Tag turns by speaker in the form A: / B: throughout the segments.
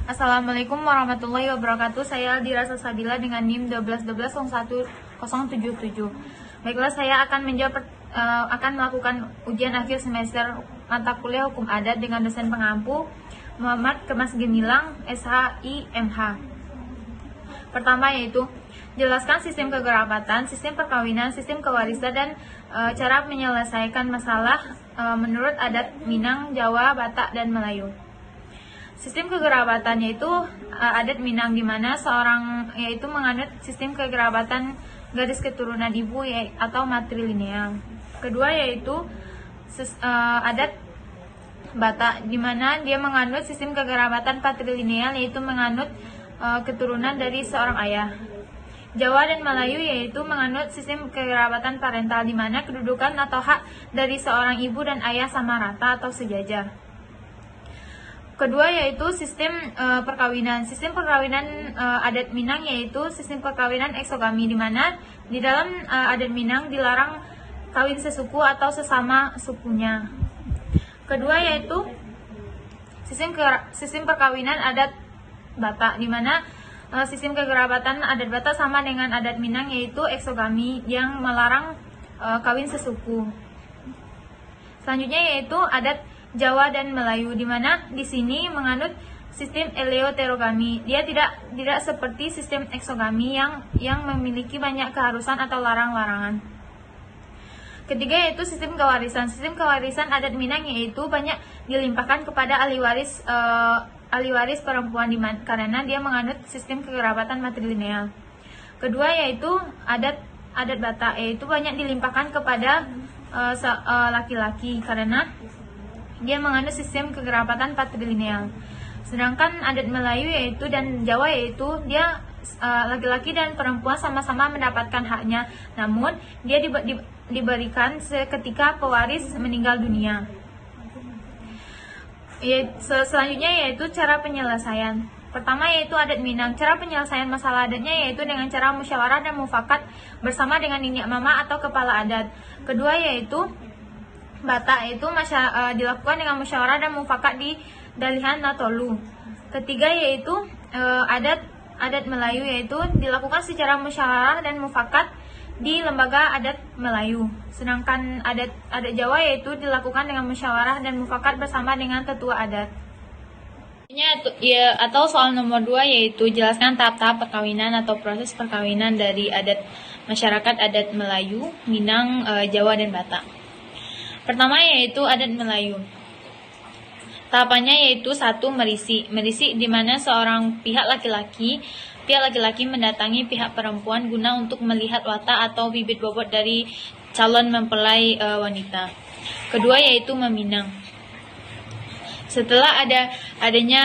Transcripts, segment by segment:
A: Assalamualaikum warahmatullahi wabarakatuh. Saya Dira Salsabila dengan NIM 1212011077. Baiklah, saya akan melakukan ujian akhir semester mata kuliah Hukum Adat dengan dosen pengampu Muhammad Kemas Gemilang, SHIMH. Pertama yaitu jelaskan sistem kekerabatan, sistem perkawinan, sistem kewarisan, dan cara menyelesaikan masalah menurut adat Minang, Jawa, Batak, dan Melayu. Sistem kekerabatan yaitu adat Minang, di mana seorang yaitu menganut sistem kekerabatan garis keturunan ibu atau matrilineal. Kedua yaitu adat Batak, di mana dia menganut sistem kekerabatan patrilineal, yaitu menganut keturunan dari seorang ayah. Jawa dan Melayu yaitu menganut sistem kekerabatan parental, di mana kedudukan atau hak dari seorang ibu dan ayah sama rata atau sejajar. Kedua yaitu sistem perkawinan. Sistem perkawinan adat Minang yaitu sistem perkawinan eksogami, di mana di dalam adat Minang dilarang kawin sesuku atau sesama sukunya. Kedua yaitu sistem perkawinan adat Batak, di mana sistem kekerabatan adat Batak sama dengan adat Minang yaitu eksogami yang melarang kawin sesuku. Selanjutnya yaitu adat Jawa dan Melayu, di mana di sini menganut sistem eleoterogami. Dia tidak seperti sistem eksogami yang memiliki banyak keharusan atau larang-larangan. Ketiga yaitu sistem kewarisan. Sistem kewarisan adat Minang yaitu banyak dilimpahkan kepada ahli waris perempuan, karena dia menganut sistem kekerabatan matrilineal. Kedua yaitu adat Batak, yaitu banyak dilimpahkan kepada laki-laki, karena dia menganut sistem kekerabatan patrilineal. Sedangkan adat Melayu yaitu dan Jawa yaitu dia laki-laki dan perempuan sama-sama mendapatkan haknya, namun dia diberikan seketika pewaris meninggal dunia. Selanjutnya yaitu cara penyelesaian. Pertama yaitu adat Minang. Cara penyelesaian masalah adatnya yaitu dengan cara musyawarah dan mufakat bersama dengan nenek mama atau kepala adat. Kedua yaitu Batak, itu dilakukan dengan musyawarah dan mufakat di Dalihan Natolu. Ketiga yaitu adat Melayu, yaitu dilakukan secara musyawarah dan mufakat di lembaga adat Melayu. Sedangkan adat Jawa yaitu dilakukan dengan musyawarah dan mufakat bersama dengan ketua adat. Atau soal nomor 2 yaitu jelaskan tahap-tahap perkawinan atau proses perkawinan dari masyarakat adat Melayu, Minang, Jawa, dan Batak. Pertama yaitu adat Melayu. Tahapannya yaitu 1. Merisi, di mana seorang pihak laki-laki mendatangi pihak perempuan guna untuk melihat watak atau bibit bobot dari calon mempelai wanita. Kedua yaitu meminang. Setelah adanya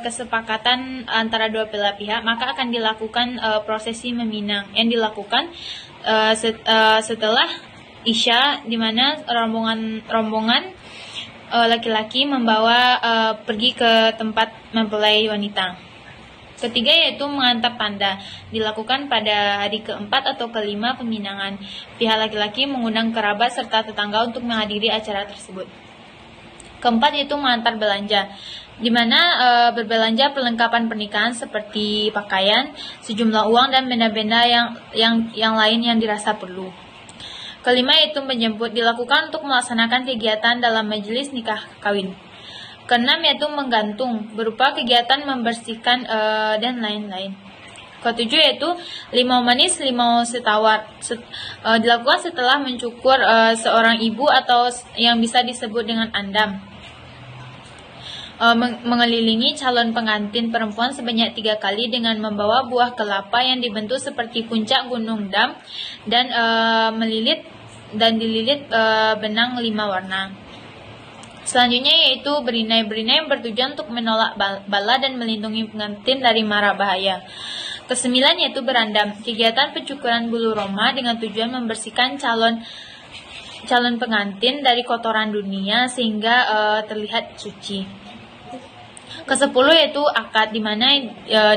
A: kesepakatan antara dua belah pihak, maka akan dilakukan prosesi meminang yang dilakukan setelah Isya, di mana rombongan laki-laki membawa pergi ke tempat mempelai wanita. Ketiga yaitu mengantar tanda, dilakukan pada hari keempat atau kelima peminangan. Pihak laki-laki mengundang kerabat serta tetangga untuk menghadiri acara tersebut. Keempat yaitu mengantar belanja, di mana berbelanja perlengkapan pernikahan seperti pakaian, sejumlah uang, dan benda-benda yang lain yang dirasa perlu. Kelima yaitu menjemput, dilakukan untuk melaksanakan kegiatan dalam majelis nikah kawin. Keenam yaitu menggantung, berupa kegiatan membersihkan dan lain-lain. Ketujuh yaitu limau manis, limau setawar, dilakukan setelah mencukur seorang ibu atau yang bisa disebut dengan andam. Mengelilingi calon pengantin perempuan sebanyak 3 kali dengan membawa buah kelapa yang dibentuk seperti puncak gunung Dam, dan dililit benang 5 warna. Selanjutnya yaitu berinai yang bertujuan untuk menolak bala dan melindungi pengantin dari mara bahaya. Kesembilan yaitu berandam, kegiatan pencukuran bulu roma dengan tujuan membersihkan calon pengantin dari kotoran dunia sehingga terlihat suci. Ke-10 yaitu akad, di mana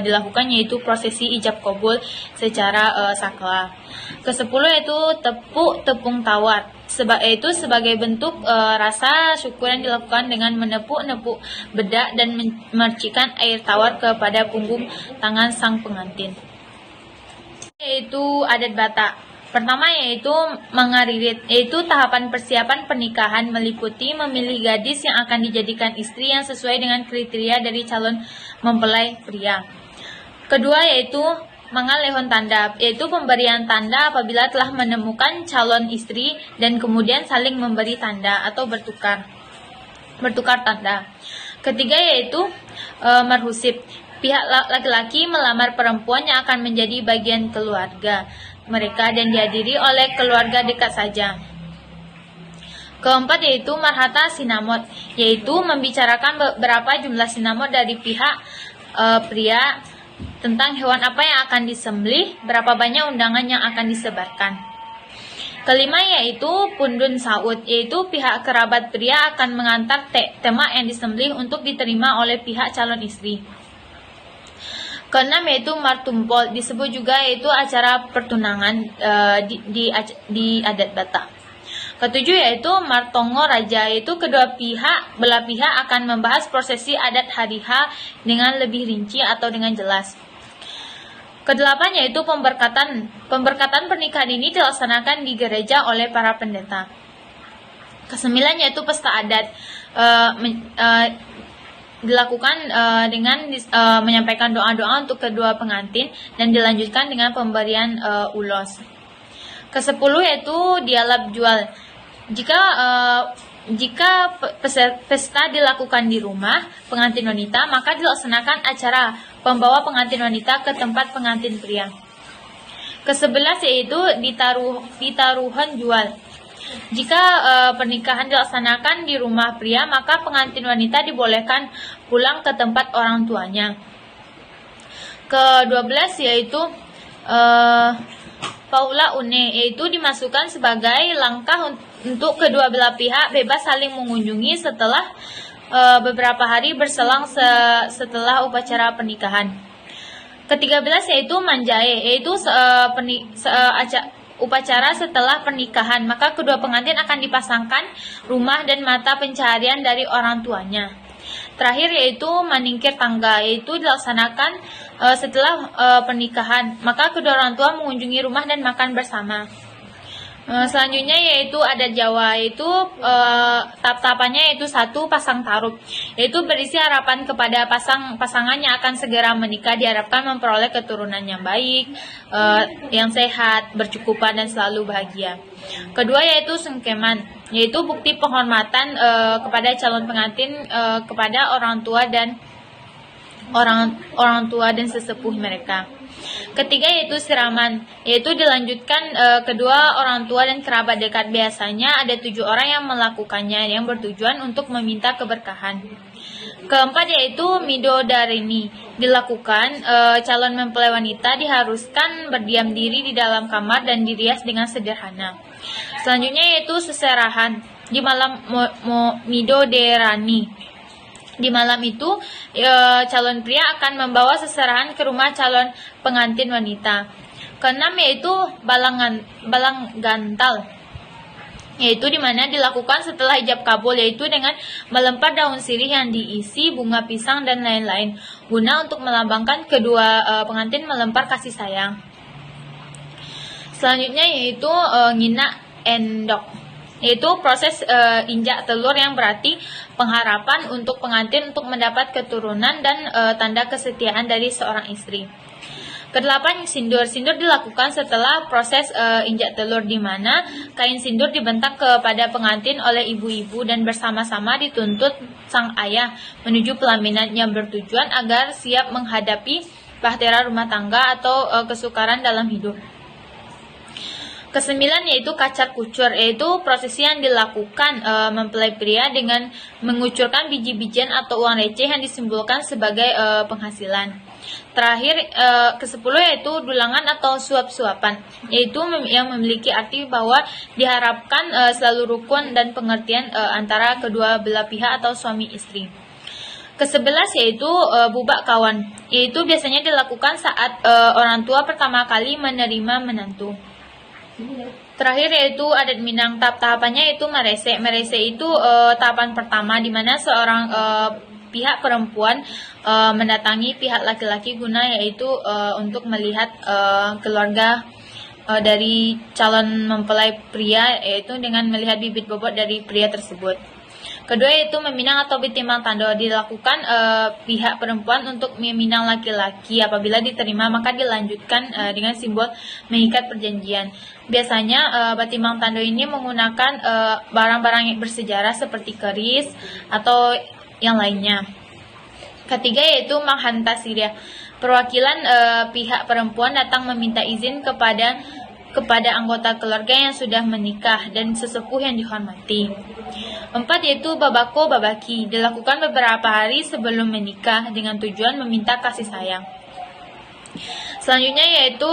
A: dilakukan yaitu prosesi ijab kabul secara sakral. Ke-10 yaitu tepung tawar, yaitu sebagai bentuk rasa syukur yang dilakukan dengan menepuk-nepuk bedak dan memercikan air tawar kepada punggung tangan sang pengantin. Yaitu adat Batak. Pertama yaitu mengaririt, yaitu tahapan persiapan pernikahan meliputi memilih gadis yang akan dijadikan istri yang sesuai dengan kriteria dari calon mempelai pria. Kedua yaitu mangalehon tanda, yaitu pemberian tanda apabila telah menemukan calon istri dan kemudian saling memberi tanda atau bertukar tanda. Ketiga yaitu marhusib, pihak laki-laki melamar perempuan yang akan menjadi bagian keluarga mereka dan dihadiri oleh keluarga dekat saja. Keempat yaitu marhata sinamot, yaitu membicarakan beberapa jumlah sinamot dari pihak pria tentang hewan apa yang akan disembelih, berapa banyak undangan yang akan disebarkan. Kelima yaitu pundun saud, yaitu pihak kerabat pria akan mengantar termak yang disembelih untuk diterima oleh pihak calon istri. Keenam yaitu martumpol, disebut juga yaitu acara pertunangan di adat Batak. Ketujuh yaitu martongo raja, yaitu kedua belah pihak akan membahas prosesi adat hari H dengan lebih rinci atau dengan jelas. Kedelapan yaitu pemberkatan. Pemberkatan pernikahan ini dilaksanakan di gereja oleh para pendeta. Kesembilan yaitu pesta adat. Dilakukan dengan menyampaikan doa-doa untuk kedua pengantin dan dilanjutkan dengan pemberian ulos. Ke-10 yaitu dialab jual. Jika pesta dilakukan di rumah pengantin wanita, maka dilaksanakan acara pembawa pengantin wanita ke tempat pengantin pria. Ke-11 yaitu ditaruhan jual. Jika pernikahan dilaksanakan di rumah pria, maka pengantin wanita dibolehkan pulang ke tempat orang tuanya. Ke-12 yaitu paula une, yaitu dimasukkan sebagai langkah untuk kedua belah pihak bebas saling mengunjungi setelah beberapa hari berselang setelah upacara pernikahan. Ke-13 yaitu manjae, yaitu upacara setelah pernikahan, maka kedua pengantin akan dipasangkan rumah dan mata pencaharian dari orang tuanya. Terakhir yaitu maningkir tangga, yaitu dilaksanakan setelah pernikahan, maka kedua orang tua mengunjungi rumah dan makan bersama. Selanjutnya yaitu adat Jawa, yaitu tahap-tahapannya yaitu 1 pasang tarup, yaitu berisi harapan kepada pasangan yang akan segera menikah, diharapkan memperoleh keturunan yang baik, yang sehat, bercukupan dan selalu bahagia. Kedua yaitu sengkeman, yaitu bukti penghormatan kepada calon pengantin kepada orang tua dan sesepuh mereka. Ketiga yaitu siraman, yaitu dilanjutkan kedua orang tua dan kerabat dekat. Biasanya ada 7 orang yang melakukannya yang bertujuan untuk meminta keberkahan. Keempat yaitu midodareni, dilakukan calon mempelai wanita diharuskan berdiam diri di dalam kamar dan dirias dengan sederhana. Selanjutnya yaitu seserahan di malam midodareni. Di malam itu, calon pria akan membawa seserahan ke rumah calon pengantin wanita. Keenam yaitu balang gantal, yaitu dimana dilakukan setelah ijab kabul, yaitu dengan melempar daun sirih yang diisi bunga pisang dan lain-lain, guna untuk melambangkan kedua pengantin melempar kasih sayang. Selanjutnya yaitu ngina endok, yaitu proses injak telur yang berarti pengharapan untuk pengantin untuk mendapat keturunan dan tanda kesetiaan dari seorang istri. Kedelapan sindur. Sindur dilakukan setelah proses injak telur, di mana kain sindur dibentak kepada pengantin oleh ibu-ibu dan bersama-sama dituntut sang ayah menuju pelaminan yang bertujuan agar siap menghadapi bahtera rumah tangga atau kesukaran dalam hidup. Kesembilan yaitu kacar kucur, yaitu prosesi yang dilakukan mempelai pria dengan mengucurkan biji-bijian atau uang receh yang disimbolkan sebagai penghasilan. Terakhir ke-10 yaitu dulangan atau suap-suapan, yaitu yang memiliki arti bahwa diharapkan selalu rukun dan pengertian antara kedua belah pihak atau suami istri. Ke-11 yaitu bubak kawan, yaitu biasanya dilakukan saat orang tua pertama kali menerima menantu. Terakhir yaitu adat Minang. Tahapannya itu merese. Merese itu tahapan pertama di mana seorang pihak perempuan mendatangi pihak laki-laki guna yaitu untuk melihat keluarga dari calon mempelai pria, yaitu dengan melihat bibit bobot dari pria tersebut. Kedua yaitu meminang atau bitimbang tando, dilakukan pihak perempuan untuk meminang laki-laki. Apabila diterima maka dilanjutkan dengan simbol mengikat perjanjian. Biasanya batimbang tando ini menggunakan barang-barang yang bersejarah seperti keris atau yang lainnya. Ketiga yaitu manghanta sirya. Perwakilan pihak perempuan datang meminta izin kepada anggota keluarga yang sudah menikah dan sesepuh yang dihormati. 4 yaitu babako babaki, dilakukan beberapa hari sebelum menikah dengan tujuan meminta kasih sayang. Selanjutnya yaitu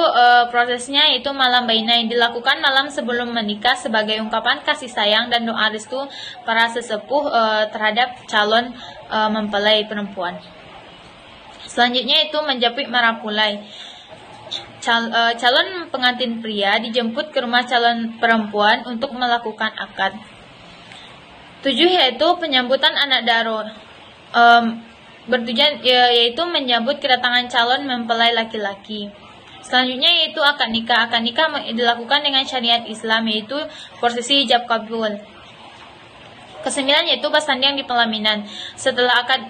A: prosesnya yaitu malam bainai, dilakukan malam sebelum menikah sebagai ungkapan kasih sayang dan doa restu para sesepuh terhadap calon mempelai perempuan. Selanjutnya itu menjapit marapulai. Calon pengantin pria dijemput ke rumah calon perempuan untuk melakukan akad. 7 yaitu penyambutan anak daro. Bertujuan yaitu menyambut kedatangan calon mempelai laki-laki. Selanjutnya yaitu akad nikah. Akad nikah dilakukan dengan syariat Islam, yaitu prosesi ijab kabul. Ke-9 yaitu bersanding di pelaminan. Setelah akad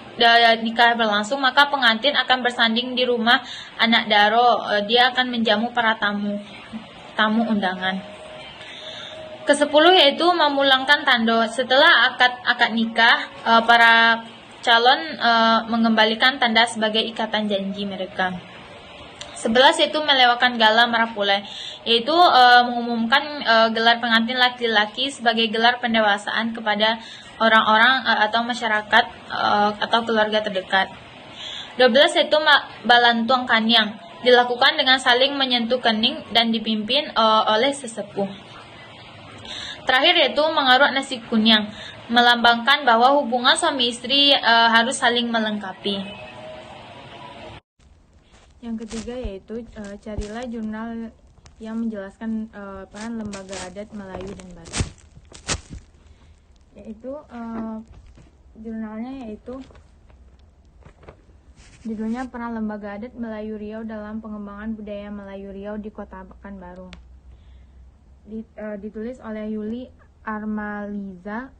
A: nikah berlangsung, maka pengantin akan bersanding di rumah anak daro. Dia akan menjamu para tamu undangan. Ke-10 yaitu memulangkan tando. Setelah akad nikah, para calon mengembalikan tanda sebagai ikatan janji mereka. 11 yaitu melewatkan gala marapulai, yaitu mengumumkan gelar pengantin laki-laki sebagai gelar pendewasaan kepada orang-orang atau masyarakat atau keluarga terdekat. 12 yaitu balantuang kanyang, dilakukan dengan saling menyentuh kening dan dipimpin oleh sesepuh. Terakhir yaitu mengarut nasi kunyang, melambangkan bahwa hubungan suami istri harus saling melengkapi. Yang ketiga yaitu carilah jurnal yang menjelaskan peran lembaga adat Melayu dan Batak. Yaitu jurnalnya yaitu judulnya Peran Lembaga Adat Melayu Riau dalam Pengembangan Budaya Melayu Riau di Kota Pekanbaru. Ditulis oleh Yuli Armaliza,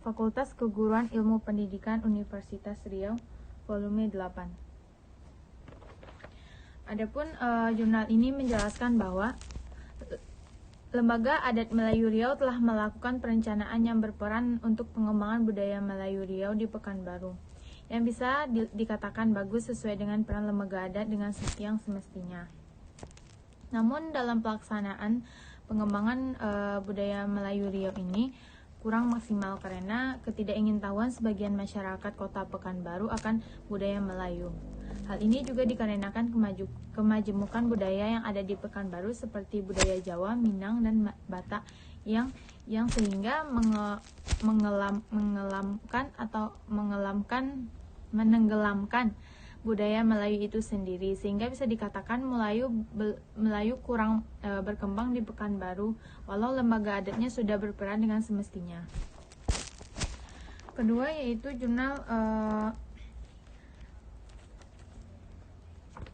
A: Fakultas Keguruan Ilmu Pendidikan Universitas Riau, volume 8. Adapun jurnal ini menjelaskan bahwa Lembaga Adat Melayu Riau telah melakukan perencanaan yang berperan untuk pengembangan budaya Melayu Riau di Pekanbaru, yang bisa dikatakan bagus sesuai dengan peran lembaga adat dengan yang semestinya. Namun dalam pelaksanaan pengembangan budaya Melayu Riau ini kurang maksimal karena ketidakingintahuan sebagian masyarakat Kota Pekanbaru akan budaya Melayu. Hal ini juga dikarenakan kemajemukan budaya yang ada di Pekanbaru seperti budaya Jawa, Minang, dan Batak yang sehingga menenggelamkan budaya Melayu itu sendiri, sehingga bisa dikatakan Melayu kurang berkembang di Pekanbaru walau lembaga adatnya sudah berperan dengan semestinya. Kedua yaitu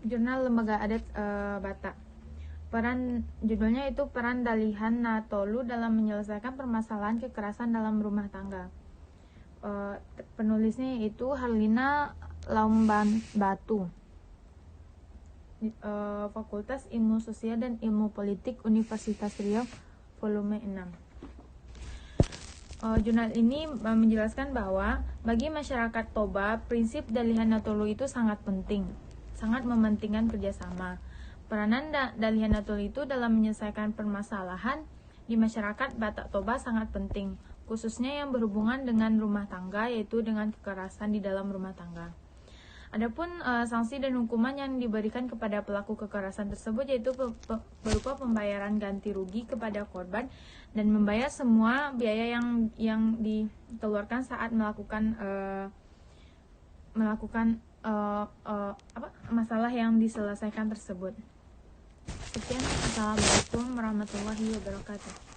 A: jurnal lembaga adat Batak. Judulnya itu Peran Dalihan Natolu dalam menyelesaikan permasalahan kekerasan dalam rumah tangga. Penulisnya yaitu Harlina Laumbatu, Fakultas Ilmu Sosial dan Ilmu Politik Universitas Riau, volume 6. Jurnal ini menjelaskan bahwa bagi masyarakat Toba, prinsip Dalihan Natolu itu sangat penting, sangat mementingkan kerjasama. Peranan Dalihan Natolu itu dalam menyelesaikan permasalahan di masyarakat Batak Toba sangat penting, khususnya yang berhubungan dengan rumah tangga, yaitu dengan kekerasan di dalam rumah tangga. Adapun sanksi dan hukuman yang diberikan kepada pelaku kekerasan tersebut yaitu berupa pembayaran ganti rugi kepada korban dan membayar semua biaya yang dikeluarkan saat melakukan masalah yang diselesaikan tersebut. Sekian, assalamualaikum warahmatullahi wabarakatuh.